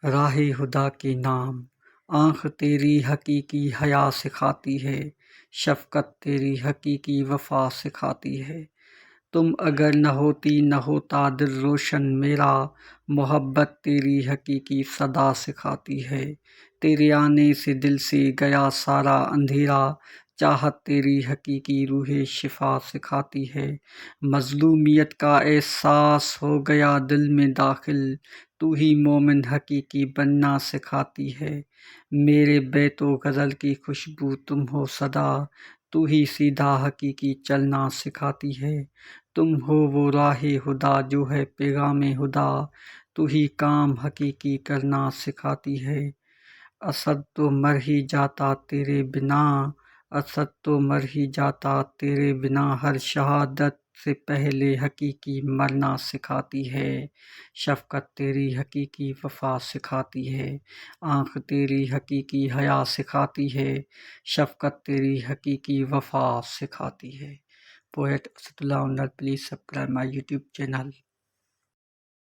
راہ خدا کے نام، آنکھ تیری حقیقی حیا سکھاتی ہے، شفقت تیری حقیقی وفا سکھاتی ہے۔ تم اگر نہ ہوتی نہ ہوتا دل روشن میرا، محبت تیری حقیقی صدا سکھاتی ہے۔ تیرے آنے سے دل سے گیا سارا اندھیرا، چاہت تیری حقیقی روح شفا سکھاتی ہے۔ مظلومیت کا احساس ہو گیا دل میں داخل، تو ہی مومن حقیقی بننا سکھاتی ہے۔ میرے بیت و غزل کی خوشبو تم ہو سدا، تو ہی سیدھا حقیقی چلنا سکھاتی ہے۔ تم ہو وہ راہ خدا جو ہے پیغام خدا، تو ہی کام حقیقی کرنا سکھاتی ہے۔ اسد تو مر ہی جاتا تیرے بنا، اسد تو مر ہی جاتا تیرے بنا، ہر شہادت سے پہلے حقیقی مرنا سکھاتی ہے۔ شفقت تیری حقیقی وفا سکھاتی ہے، آنکھ تیری حقیقی حیا سکھاتی ہے، شفقت تیری حقیقی وفا سکھاتی ہے۔ پوئٹ اسد اللہ عنر، please subscribe my YouTube channel.